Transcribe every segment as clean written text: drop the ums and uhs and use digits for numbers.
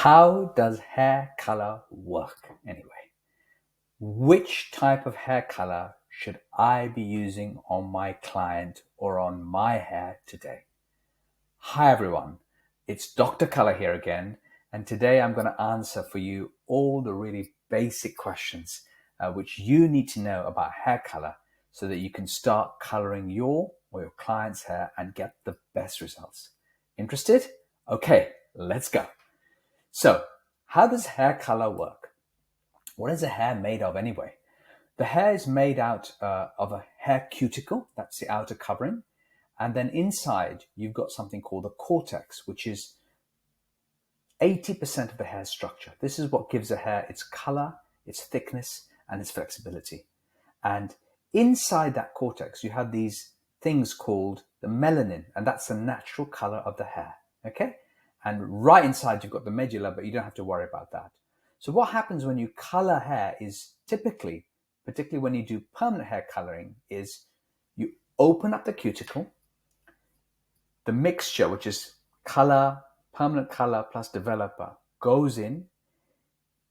How does hair color work anyway? Which type of hair color should I be using on my client or on my hair today? Hi everyone, it's Dr. Color here again, and today I'm going to answer for you all the really basic questions which you need to know about hair color so that you can start coloring your or your client's hair and get the best results. Interested? Okay, let's go. So, how does hair color work? What is the hair made of anyway? The hair is made out of a hair cuticle, that's the outer covering, and then inside you've got something called the cortex, which is 80% of the hair structure. This is what gives the hair its color, its thickness, and its flexibility. And inside that cortex, you have these things called the melanin, and that's the natural color of the hair, okay? And right inside, you've got the medulla, but you don't have to worry about that. So what happens when you color hair is typically, particularly when you do permanent hair coloring, is you open up the cuticle, the mixture, which is color, permanent color plus developer, goes in,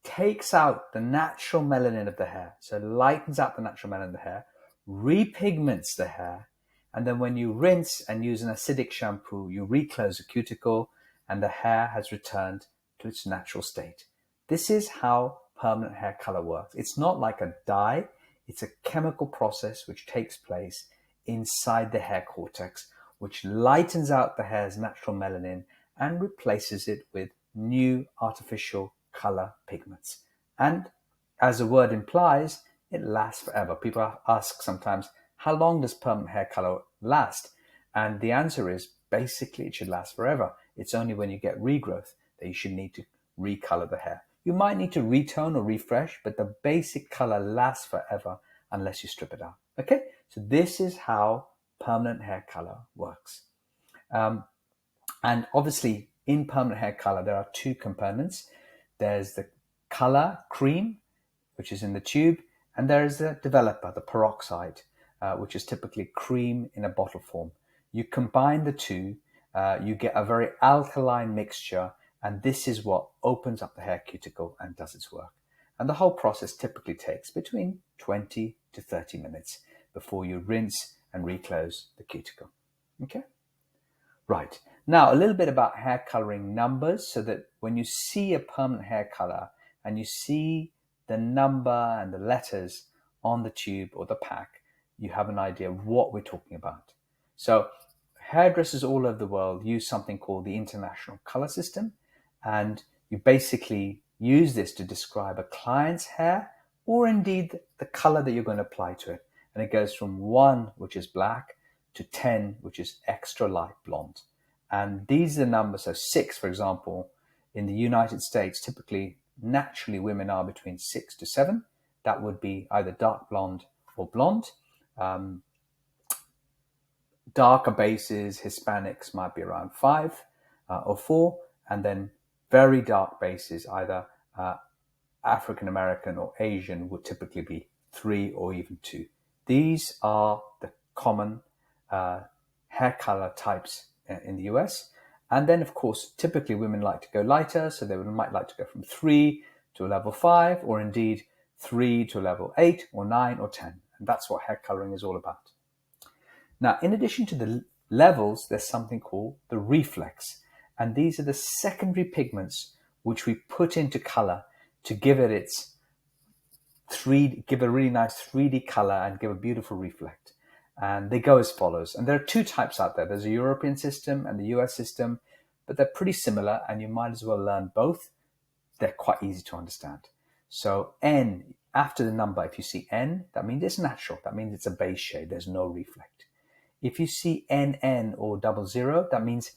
takes out the natural melanin of the hair, so lightens out the natural melanin of the hair, repigments the hair, and then when you rinse and use an acidic shampoo, you reclose the cuticle and the hair has returned to its natural state. This is how permanent hair color works. It's not like a dye, it's a chemical process which takes place inside the hair cortex, which lightens out the hair's natural melanin and replaces it with new artificial color pigments. And as the word implies, it lasts forever. People ask sometimes, how long does permanent hair color last? And the answer is basically it should last forever. It's only when you get regrowth that you should need to recolor the hair. You might need to retone or refresh, but the basic color lasts forever unless you strip it out. Okay, so this is how permanent hair color works. And obviously in permanent hair color, there are two components. There's the color cream, which is in the tube, and there is the developer, the peroxide, which is typically cream in a bottle form. You combine the two, you get a very alkaline mixture, and this is what opens up the hair cuticle and does its work. And the whole process typically takes between 20 to 30 minutes before you rinse and reclose the cuticle. Okay? Right. Now, a little bit about hair coloring numbers so that when you see a permanent hair color and you see the number and the letters on the tube or the pack, you have an idea of what we're talking about. So hairdressers all over the world use something called the International Color System, and you basically use this to describe a client's hair or indeed the color that you're going to apply to it. And it goes from 1, which is black, to 10, which is extra light blonde. And these are the numbers. So 6, for example, in the United States, typically, naturally, women are between 6 to 7. That would be either dark blonde or blonde. Darker bases, Hispanics might be around 5 or 4. And then very dark bases, either African American or Asian, would typically be 3 or even 2. These are the common hair color types in the US. And then, of course, typically women like to go lighter, so they might like to go from 3 to a level 5, or indeed 3 to a level 8 or 9 or 10. And that's what hair coloring is all about. Now, in addition to the levels, there's something called the reflex. And these are the secondary pigments which we put into color to give it its give a really nice 3D color and give a beautiful reflect. And they go as follows. And there are two types out there. There's a European system and the US system, but they're pretty similar and you might as well learn both. They're quite easy to understand. So N, after the number, if you see N, that means it's natural. That means it's a base shade. There's no reflect. If you see NN or 00, that means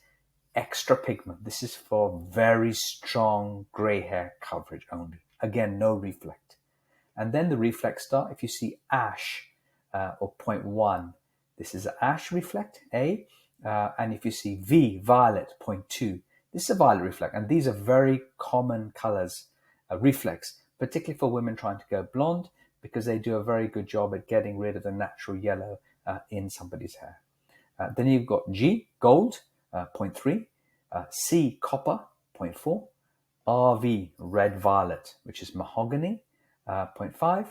extra pigment. This is for very strong gray hair coverage only. Again, no reflect. And then the reflex star, if you see ash or 0.1, this is an ash reflect, A. And if you see V, violet, 0.2, this is a violet reflect. And these are very common colors, reflex, particularly for women trying to go blonde, because they do a very good job at getting rid of the natural yellow in somebody's hair. Then you've got G, gold, 0.3, C, copper, 0.4, RV, red violet, which is mahogany, 0.5,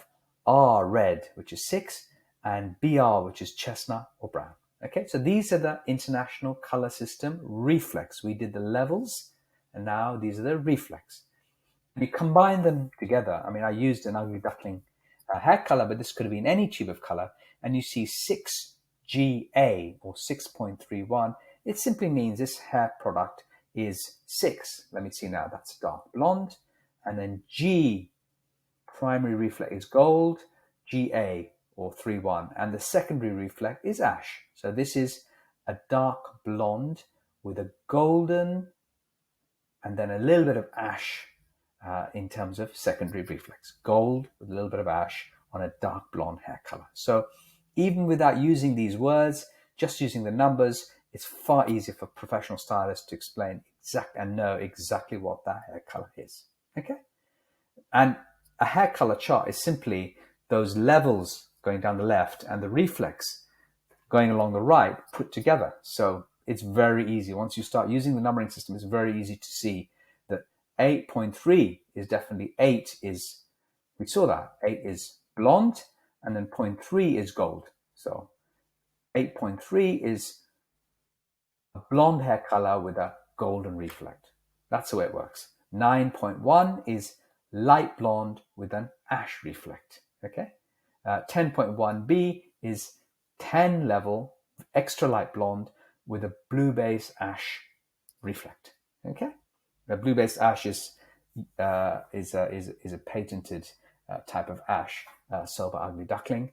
R red, which is 6, and BR, which is chestnut or brown. Okay, so these are the international color system reflex. We did the levels, and now these are the reflex. We combine them together. I mean, I used an ugly duckling hair color, but this could have been any tube of color, and you see 6GA or 6.31. It simply means this hair product is 6. Let me see now. That's dark blonde. And then G, primary reflex, is gold. GA or 31. And the secondary reflex is ash. So this is a dark blonde with a golden and then a little bit of ash in terms of secondary reflex. Gold with a little bit of ash on a dark blonde hair color. So even without using these words, just using the numbers, it's far easier for professional stylists to explain and know exactly what that hair color is. Okay? And a hair color chart is simply those levels going down the left and the reflex going along the right put together. So it's very easy. Once you start using the numbering system, it's very easy to see that 8.3 is definitely 8 is, we saw that, 8 is blonde, and then 0.3 is gold. So 8.3 is a blonde hair color with a golden reflect. That's the way it works. 9.1 is light blonde with an ash reflect. Okay. 10.1b is 10 level extra light blonde with a blue base ash reflect. Okay. The blue base ash is a patented type of ash sold by Ugly Duckling.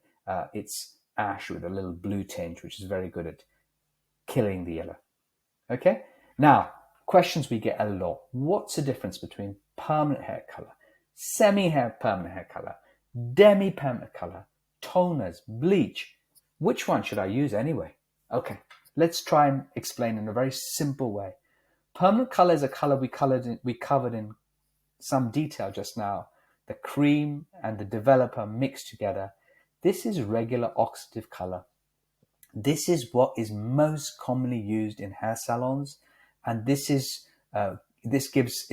It's ash with a little blue tinge, which is very good at killing the yellow. Okay, now questions we get a lot. What's the difference between permanent hair color, semi-hair permanent hair color, demi-permanent color, toners, bleach? Which one should I use anyway? Okay, let's try and explain in a very simple way. Permanent color is a color we covered in some detail just now. The cream and the developer mixed together. This is regular oxidative color. This is what is most commonly used in hair salons, and it's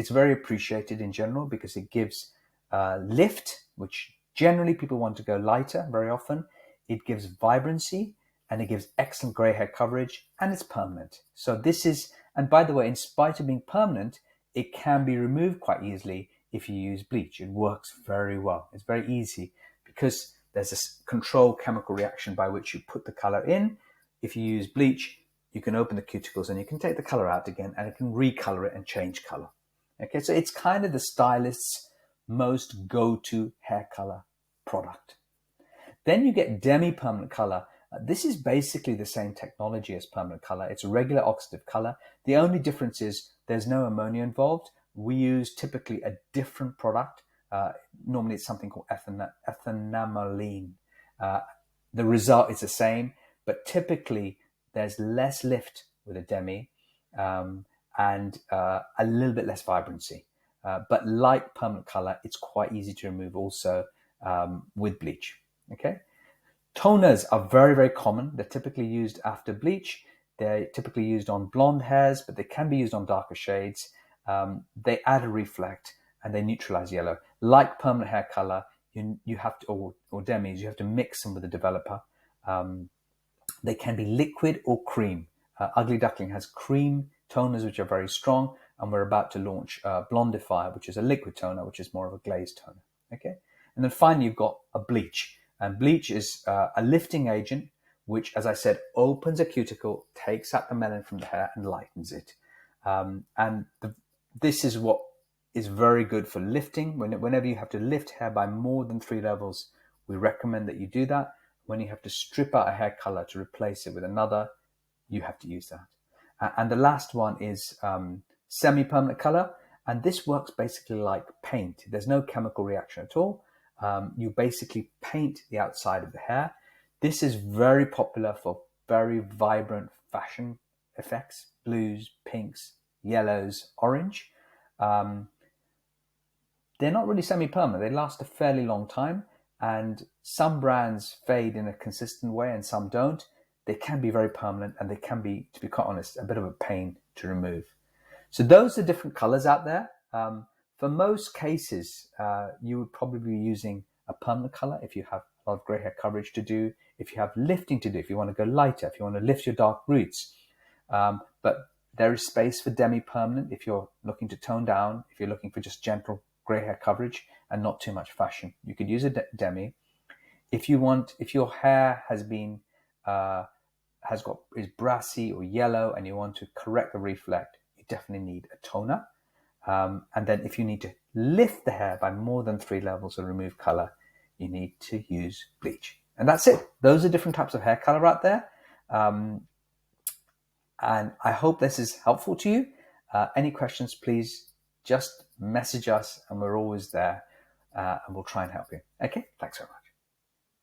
very appreciated in general because it gives lift, which generally people want to go lighter very often. It gives vibrancy, and it gives excellent gray hair coverage, and it's permanent. So this is, and by the way, in spite of being permanent, it can be removed quite easily if you use bleach. It works very well. It's very easy because there's a controlled chemical reaction by which you put the color in. If you use bleach, you can open the cuticles and you can take the color out again, and it can recolor it and change color. Okay, so it's kind of the stylist's most go-to hair color product. Then you get demi-permanent color. This is basically the same technology as permanent color. It's a regular oxidative color. The only difference is there's no ammonia involved. We use typically a different product. Normally it's something called ethanamyline. The result is the same, but typically there's less lift with a demi and a little bit less vibrancy. But like permanent color, it's quite easy to remove also with bleach. Okay. Toners are very, very common. They're typically used after bleach. They're typically used on blonde hairs, but they can be used on darker shades. They add a reflect and they neutralize yellow. Like permanent hair color, you have to, or demis, you have to mix them with the developer. They can be liquid or cream. Ugly Duckling has cream toners, which are very strong, and we're about to launch Blondifier, which is a liquid toner, which is more of a glazed toner. Okay, and then finally you've got a bleach, and bleach is a lifting agent, which, as I said, opens a cuticle, takes out the melanin from the hair, and lightens it. This is what is very good for lifting. Whenever you have to lift hair by more than 3 levels, we recommend that you do that. When you have to strip out a hair color to replace it with another, you have to use that. And the last one is semi-permanent color. And this works basically like paint. There's no chemical reaction at all. You basically paint the outside of the hair. This is very popular for very vibrant fashion effects, blues, pinks, yellows, orange. They're not really semi-permanent. They last a fairly long time. And some brands fade in a consistent way and some don't. They can be very permanent, and they can be, to be quite honest, a bit of a pain to remove. So those are different colors out there. For most cases, you would probably be using a permanent color if you have a lot of gray hair coverage to do, if you have lifting to do, if you want to go lighter, if you want to lift your dark roots. But there is space for demi-permanent if you're looking to tone down, if you're looking for just gentle gray hair coverage and not too much fashion. You could use a demi. If your hair is brassy or yellow and you want to correct the reflect, you definitely need a toner. And then if you need to lift the hair by more than 3 levels or remove color, you need to use bleach. And that's it. Those are different types of hair color out there. And I hope this is helpful to you. Any questions, please just message us and we're always there and we'll try and help you. Okay, thanks very much.